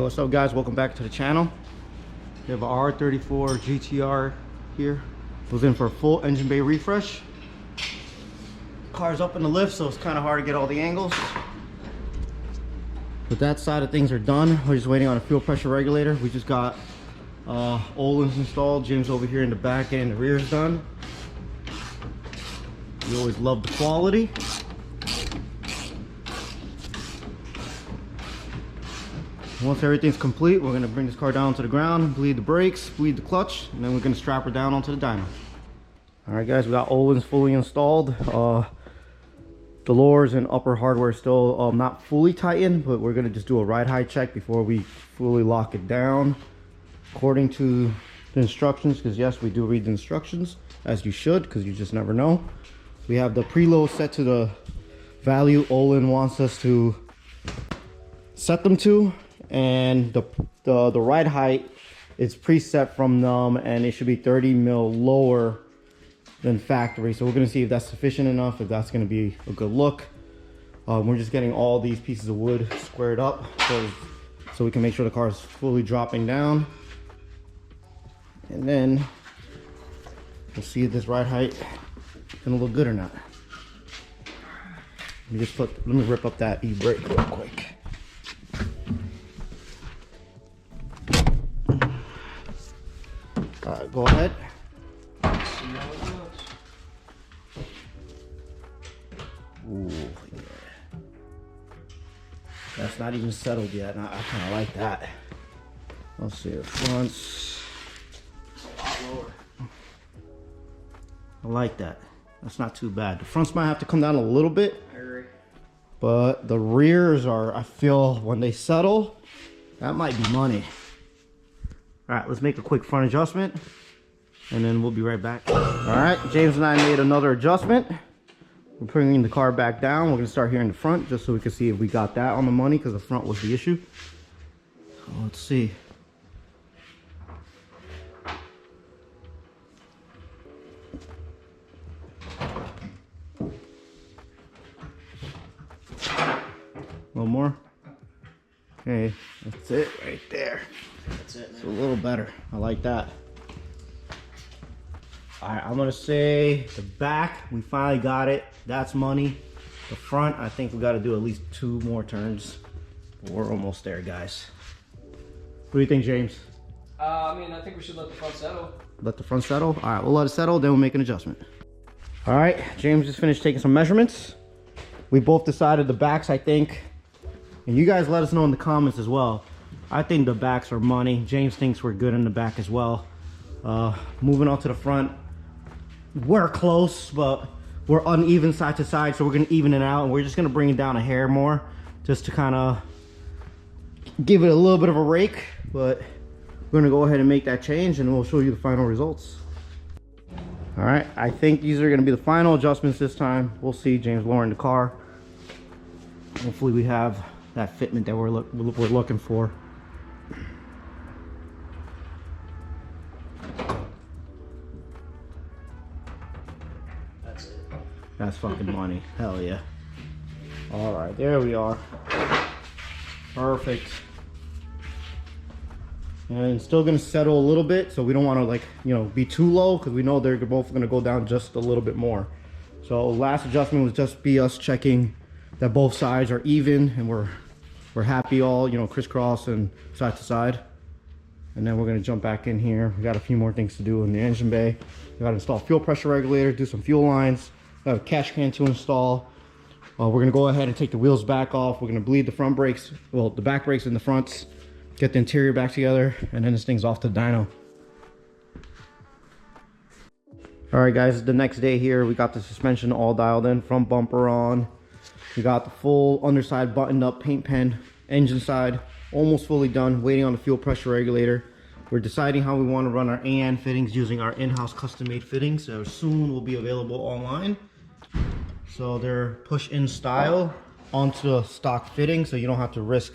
what's up guys, welcome back to the channel. We have a R34 GTR here. Goes in for a full engine bay refresh. Car's up in the lift, so it's kind of hard to get all the angles. But that side of things are done. We're just waiting on a fuel pressure regulator. We just got Olin's installed. Jim's over here in the back getting the rears done. We always love the quality. Once everything's complete, we're gonna bring this car down to the ground, bleed the brakes, bleed the clutch, and then we're gonna strap her down onto the dyno. All right guys, we got Olin's fully installed. The lowers and upper hardware still not fully tightened, but we're gonna just do a ride height check before we fully lock it down according to the instructions, because yes, we do read the instructions, as you should, because you just never know. We have the preload set to the value Olin wants us to set them to, and the ride height is preset from them, and it should be 30 mil lower than factory. So we're going to see if that's sufficient enough, if that's going to be a good look. We're just getting all these pieces of wood squared up so we can make sure the car is fully dropping down, and then we'll see if this ride height is going to look good or not. Let me rip up that e-brake real quick. All right, go ahead. Ooh, yeah. That's not even settled yet. I kind of like that. Let's see the fronts. A lot lower. I like that. That's not too bad. The fronts might have to come down a little bit. I agree. But the rears are, I feel, when they settle, that might be money. All right, let's make a quick front adjustment, and then we'll be right back. All right, James and I made another adjustment. We're bringing the car back down. We're gonna start here in the front, just so we can see if we got that on the money, because the front was the issue. So let's see. A little more. Okay, that's it right there. That's it, man. It's a little better. I like that. All right, I'm gonna say the back, we finally got it. That's money. The front, I think we gotta do at least 2 more turns. We're almost there, guys. What do you think, James? I mean, I think we should let the front settle. Let the front settle? All right, we'll let it settle, then we'll make an adjustment. All right, James just finished taking some measurements. We both decided the backs, I think, and you guys let us know in the comments as well. I think the backs are money. James thinks we're good in the back as well. Moving on to the front, we're close, but we're uneven side to side, so we're gonna even it out, and we're just gonna bring it down a hair more, just to kind of give it a little bit of a rake. But we're gonna go ahead and make that change, and we'll show you the final results. All right, I think these are gonna be the final adjustments this time. We'll see. James lowering the car. Hopefully we have that fitment that we're looking for. That's it. That's fucking money. Hell yeah. All right, there we are. Perfect. And it's still gonna settle a little bit, so we don't want to, like, you know, be too low, because we know they're both gonna go down just a little bit more. So last adjustment was just be us checking that both sides are even, and we're happy all, you know, crisscross and side to side. And then we're gonna jump back in here. We got a few more things to do in the engine bay. We gotta install fuel pressure regulator, do some fuel lines. We have a catch can to install. We're gonna go ahead and take the wheels back off. We're gonna bleed the front brakes, well, the back brakes in the fronts, get the interior back together, and then this thing's off to dyno. All right guys, the next day here, we got the suspension all dialed in, front bumper on. We got the full underside buttoned up paint pen, engine side almost fully done, waiting on the fuel pressure regulator. We're deciding how we want to run our AN fittings using our in-house custom-made fittings. So soon will be available online. So they're push-in style onto a stock fitting, so you don't have to risk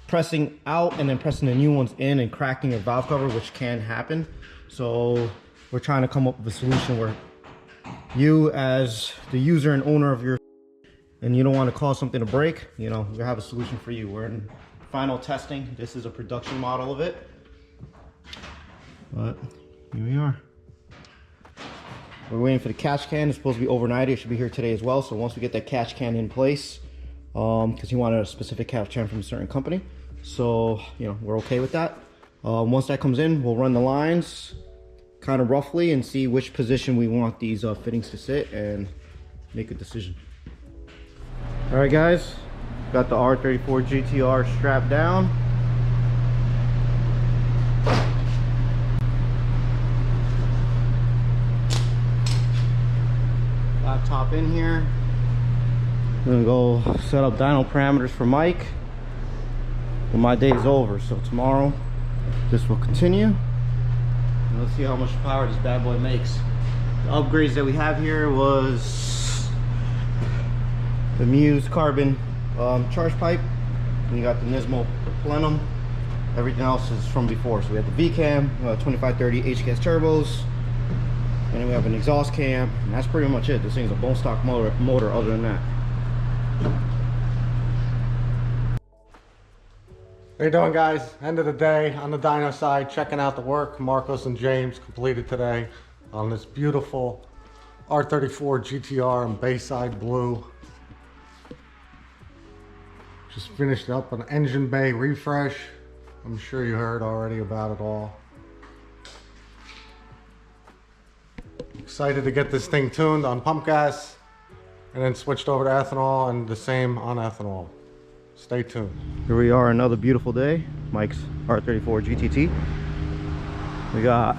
pressing out and then pressing the new ones in and cracking your valve cover, which can happen. So we're trying to come up with a solution where you, as the user and owner of your, and you don't want to cause something to break, you know, we have a solution for you. We're final testing. This is a production model of it. But here we are. We're waiting for the catch can. It's supposed to be overnight. It should be here today as well. So once we get that catch can in place, because he wanted a specific catch can from a certain company. So, you know, we're okay with that. Once that comes in, we'll run the lines kind of roughly and see which position we want these fittings to sit and make a decision. All right, guys, got the R34 GTR strapped down. Laptop in here. I'm gonna go set up dyno parameters for Mike. Well, my day is over, so tomorrow this will continue. And let's see how much power this bad boy makes. The upgrades that we have here was the Muse carbon charge pipe. And you got the Nismo plenum. Everything else is from before. So we have the V-cam, 2530 HKS turbos, and then we have an exhaust cam, and that's pretty much it. This thing's a bone stock motor other than that. How you doing, guys? End of the day on the dyno side, checking out the work Marcos and James completed today on this beautiful R34 GTR in Bayside Blue. Just finished up an engine bay refresh. I'm sure you heard already about it all. Excited to get this thing tuned on pump gas and then switched over to ethanol and the same on ethanol. Stay tuned. Here we are, another beautiful day. Mike's R34 GTT. We got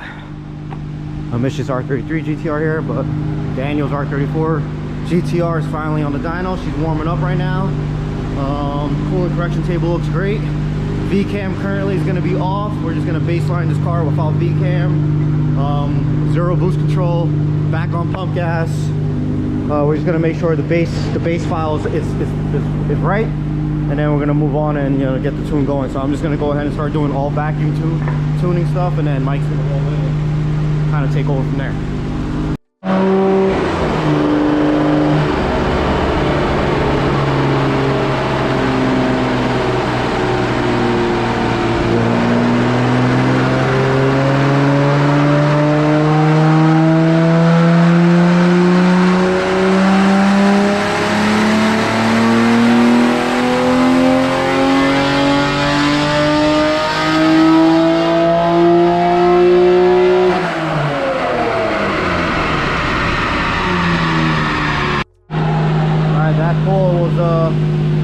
Amish's R33 GTR here, but Daniel's R34 GTR is finally on the dyno. She's warming up right now. Coolant correction table looks great. V-cam currently is going to be off. We're just going to baseline this car without V-cam. Zero boost control, back on pump gas. We're just going to make sure the base file is right. And then we're gonna move on and, you know, get the tune going. So I'm just gonna go ahead and start doing all vacuum tuning stuff, and then Mike's gonna roll in and kind of take over from there.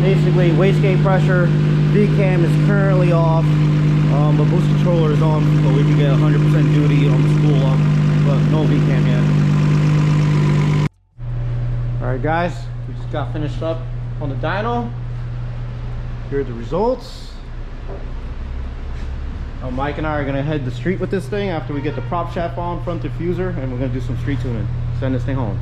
Basically wastegate pressure. V-cam is currently off, but boost controller is on, so we can get 100% duty on the spool up, but no V-cam yet. All right, guys, we just got finished up on the dyno. Here are the results. Mike and I are gonna head the street with this thing after we get the prop shaft on, front diffuser, and we're gonna do some street tuning. Send this thing home.